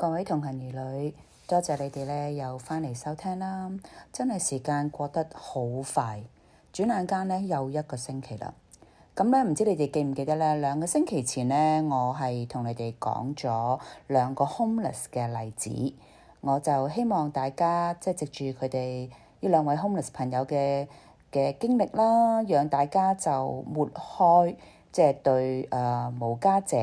各位同行兒女，多謝你哋咧又返嚟收聽啦！真係時間過得好快，轉眼間咧又一個星期啦。咁咧唔知你哋記唔記得咧？2個星期前咧，我係同你哋講咗2個 homeless 嘅例子，我就希望大家即係藉住佢哋呢2位 homeless 朋友嘅經歷啦，讓大家就抹開即係對無家者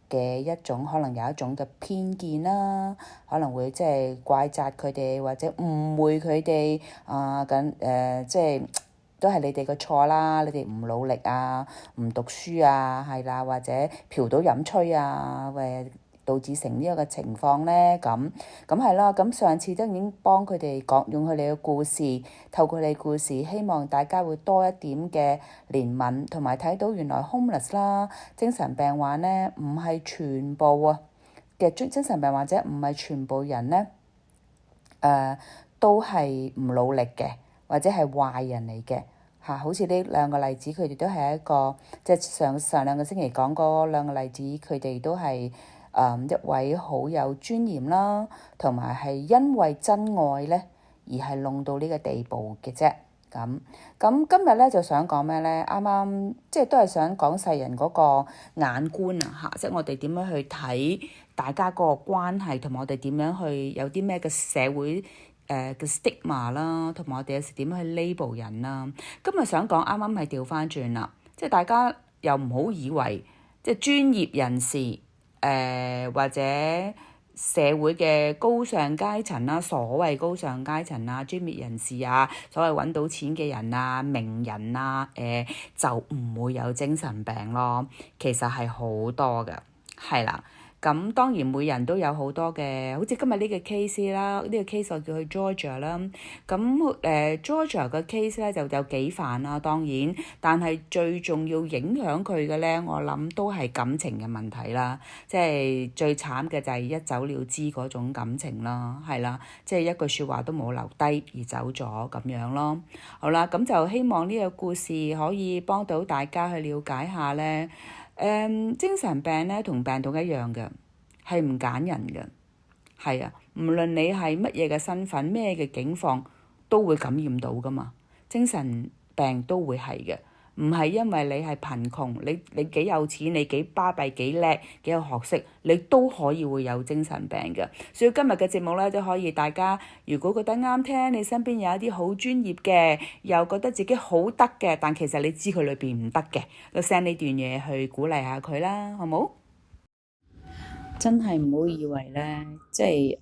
嘅一種可能有一種嘅偏見啦，可能會即係怪責佢哋或者誤會佢哋即係都係你哋嘅錯啦，你哋唔努力啊，唔讀書啊，係啦，或者嫖賭飲吹啊，導致成呢一個情況咧，咁係啦。咁上次都已經幫佢哋講，用佢哋嘅故事，透過佢哋故事，希望大家會多一點嘅憐憫，同埋睇到原來 homeless 啦，精神病患咧，唔係全部嘅精神病患者，唔係全部人咧，都係唔努力嘅，或者係壞人嚟嘅嚇。好似呢2個例子，佢哋都係一個即係上2個星期講嗰2個例子，佢哋都係一位好有尊嚴啦，同埋係因為真愛咧而係弄到呢個地步嘅啫。咁今日咧就想講咩咧？啱啱即係都係想講世人嗰個眼觀啊嚇，即係我哋點樣去睇大家嗰個關係，同埋我哋點樣去有啲咩嘅社會嘅 stigma 啦，同埋我哋有時點樣去 label 人啦。今日想講啱啱係調翻轉啦，即係大家又唔好以為即係專業人士。或者社會嘅高尚階層啦，所謂高尚階層啊，專業人士啊，所謂揾到錢嘅人啊，名人啊，就唔會有精神病咯。其實係好多㗎，係啦。咁當然每人都有好多嘅，好似今日呢個 case 啦，呢個 case 我叫佢 Georgia 啦。咁Georgia 嘅 case 咧就有幾煩啦，當然，但係最重要影響佢嘅咧，我諗都係感情嘅問題啦。即係最慘嘅就係一走了之嗰種感情啦，係啦，即係一句説話都冇留低而走咗咁樣咯。好啦，咁就希望呢個故事可以幫到大家去了解下咧。精神病咧同病毒一樣嘅，係唔揀人嘅，係啊，無論你係乜嘢嘅身份、咩嘅境況，都會感染到噶嘛。精神病都會係嘅，唔係因為你係貧窮，你幾有錢，你幾巴閉、幾叻、幾有學識，你都可以會有精神病嘅。所以今日嘅節目咧，都可以大家如果覺得啱聽，你身邊有一啲好專業嘅，又覺得自己好得嘅，但其實你知佢裏邊唔得嘅，就 send 呢段嘢去鼓勵下佢啦，好冇？真係唔好以為咧，即係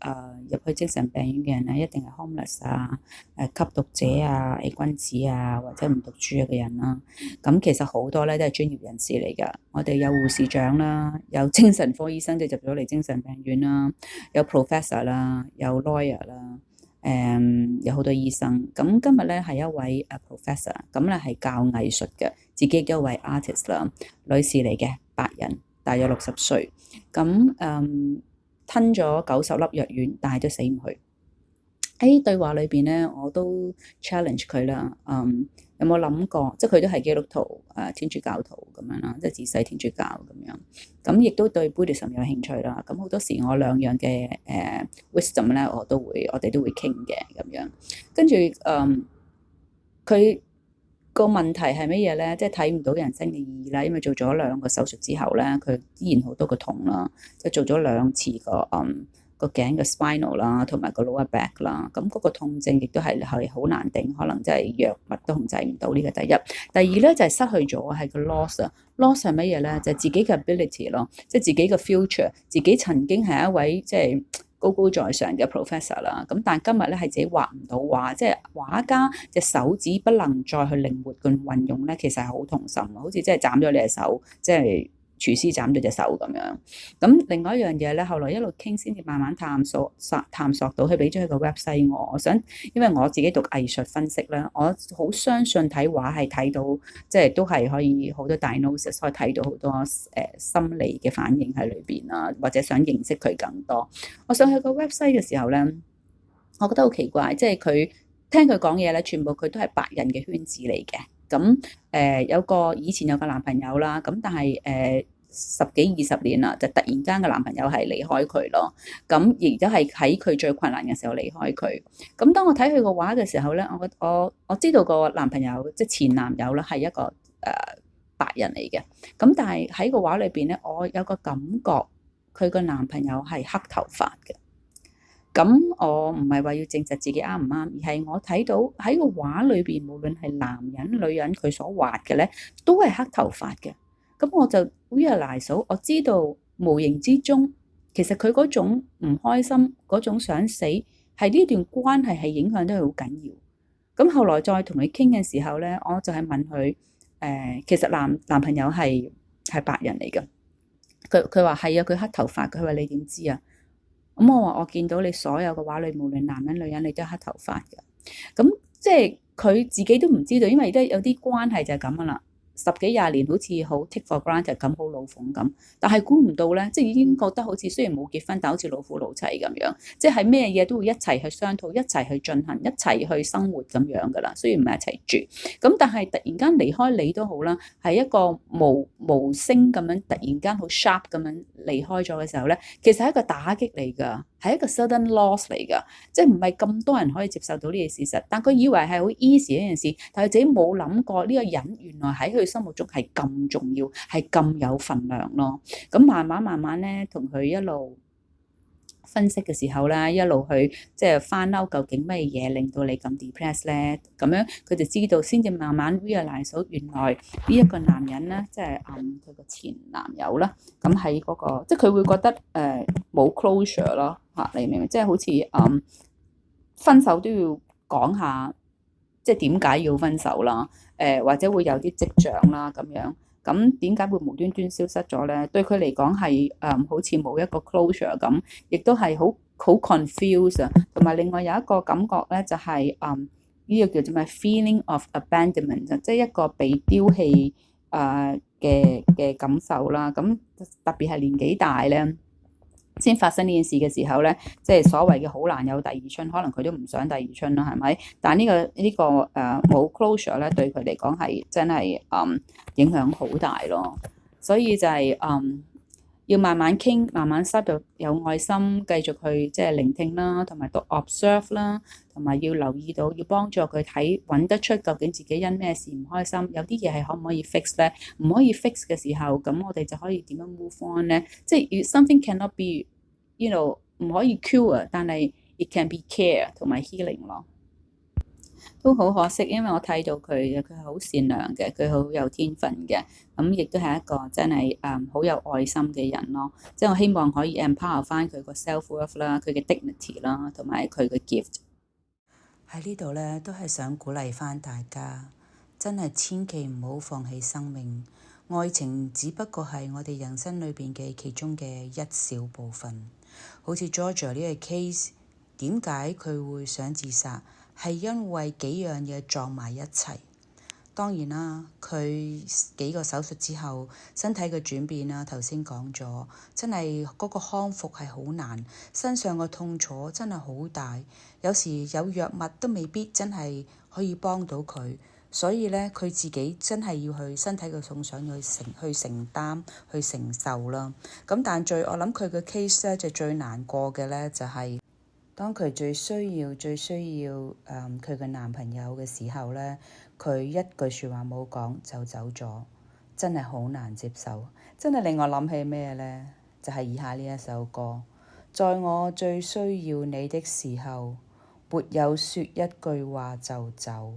入去精神病院嘅人咧，一定係 homeless 啊、吸毒者啊、偽君子啊，或者唔讀書嘅人啦。咁其實好多咧都係專業人士嚟㗎。我哋有護士長啦，有精神科醫生就入咗嚟精神病院啦，有 professor 啦，有 lawyer 啦，有好多醫生。咁今日咧係一位professor，咁咧係教藝術嘅，自己一位 artist 啦，女士嚟嘅，白人。大約60歲，咁吞咗90粒藥丸，但係都死唔去。喺對話裏邊咧，我都 challenge 佢啦。有冇諗過？即係佢都係基督徒，天主教徒咁樣啦，即係自細天主教咁樣。咁亦都對 Buddhism 有興趣啦。咁好多時我2樣嘅wisdom 咧，我哋都會傾嘅咁樣。跟住佢。個問題係乜嘢咧？即係睇唔到人生嘅意義啦，因為做咗2個手術之後咧，佢依然好多個痛啦，即係做咗2次個頸嘅 spinal 啦，同埋個 lower back 啦，咁嗰個痛症亦都係好難頂，可能真係藥物都控制唔到。呢個第一。第二咧就係失去咗係個 loss 啊，loss 係乜嘢咧？就係自己嘅 ability 咯，即係自己嘅 future，自己曾經係一位即係高高在上嘅 professor 啦，咁但係今日咧係自己畫唔到畫，即係畫家隻手指不能再去靈活咁運用咧，其實係好痛心，好似即係斬咗你隻手，即係廚師斬咗隻手咁樣。咁另外一樣嘢咧，後來一路傾先至慢慢探索到，佢俾咗佢個 website 我想，因為我自己讀藝術分析啦，我好相信睇畫係睇到，即係都係可以好多 diagnosis 可以睇到好多心理嘅反應喺裏邊啊，或者想認識佢更多。我上去個 website 嘅時候咧，我覺得好奇怪，即係佢聽佢講嘢咧，全部佢都係白人嘅圈子嚟嘅。咁以前有個男朋友啦，咁但係十幾20年啦，就突然間個男朋友係離開佢咯。咁亦都係喺佢最困難嘅時候離開佢。咁當我睇佢個畫嘅時候咧，我知道個男朋友即係前男友啦，係一個白人嚟嘅。咁但係喺個畫裏邊咧，我有個感覺佢個男朋友係黑頭髮嘅。咁我唔係話要證實自己啱唔啱，而係我睇到喺個畫裏邊，無論係男人女人，佢所畫嘅咧都係黑頭髮嘅。咁我就 realize 我知道無形之中，其實佢嗰種唔開心，嗰種想死，係呢段關係係影響得佢好緊要。咁後來再同佢傾嘅時候咧，我就係問佢，其實男朋友係白人嚟嘅。佢話係啊，佢黑頭髮。佢話你點知啊？咁我話我見到你所有嘅畫裏，無論男人女人，你都係黑頭髮嘅。咁即係佢自己都唔知道，因為都有啲關係就係咁樣啦。十幾廿年好似好 take for granted 咁，好老奉咁。但係估唔到咧，即係已經覺得好似雖然冇結婚，但好似老夫老妻咁樣。即係咩嘢都會一齊去商討，一齊去進行，一齊去生活咁樣噶啦。雖然唔係一齊住，咁但係突然間離開你都好啦，係一個無聲咁樣，突然間好 sharp 咁樣離開咗嘅時候咧，其實係一個打擊嚟㗎，係一個 sudden loss 嚟㗎。即係唔係咁多人可以接受到呢個事實，但佢以為係好 easy 呢件事，但係自己冇諗過呢個人原來喺佢心目中係咁重要，係咁有份量咯。咁慢慢咧，同佢一路分析嘅時候咧，一路去即係翻嬲，究竟咩嘢令到你咁 depressed 咧？咁樣佢就知道，先至慢慢 realize 到原來呢一個男人咧，即係佢個前男友啦。咁喺嗰個，即係佢會覺得冇 closure 咯嚇，你明唔明？即係好似分手都要講下，即係點解要分手啦？或者會有啲跡象啦咁樣。咁點解會無端端消失咗咧？對佢嚟講係好似冇一個 closure 咁，亦都係好 confused 啊。同埋另外有一個感覺咧，就係呢個叫做咩 feeling of abandonment，即係一個被丟棄嘅感受啦。咁特別係年紀大咧，先發生呢件事嘅時候咧，即係所謂嘅好難有第二春，可能佢都唔想第二春啦，係咪？但係呢個冇 closure 咧，對佢嚟講係真係影響好大咯。所以就係要慢慢傾，慢慢深入，有愛心，繼續去即係聆聽啦，同埋讀 observe 啦，同埋要留意到，要幫助佢睇，揾得出究竟自己因咩事唔開心，有啲嘢係可唔可以 fix 咧？唔可以 fix 嘅時候，咁我哋就可以點樣 move on 咧？即係 something cannot be，you know，唔可以 cure，但係 it can be care 同埋 healing 咯。都好可惜，因為我睇到佢係好善良嘅，佢好有天分嘅，咁亦都係一個真係好有愛心嘅人咯。即係我希望可以 empower 翻佢個 self-worth 啦，佢嘅 dignity 啦，同埋佢嘅 gift。喺呢度咧，都係想鼓勵翻大家，真係千祈唔好放棄生命。愛情只不過係我哋人生裏邊嘅其中嘅一小部分。好似 Georgia 呢個 case，點解佢會想自殺？係因為幾樣嘢撞埋一齊。當然啦，佢幾個手術之後，身體嘅轉變啦，頭先講咗，真係嗰個康復係好難，身上嘅痛楚真係好大，有時有藥物都未必真係可以幫到佢，所以咧佢自己真係要去身體嘅痛想要去承擔去承受啦。咁但我諗佢嘅 case 咧就最難過嘅咧就係，當佢最需要佢嘅男朋友嘅時候咧，佢一句説話冇講就走咗，真係好難接受，真係令我諗起咩咧？就係以下呢一首歌，在我最需要你的時候，沒有說一句話就走。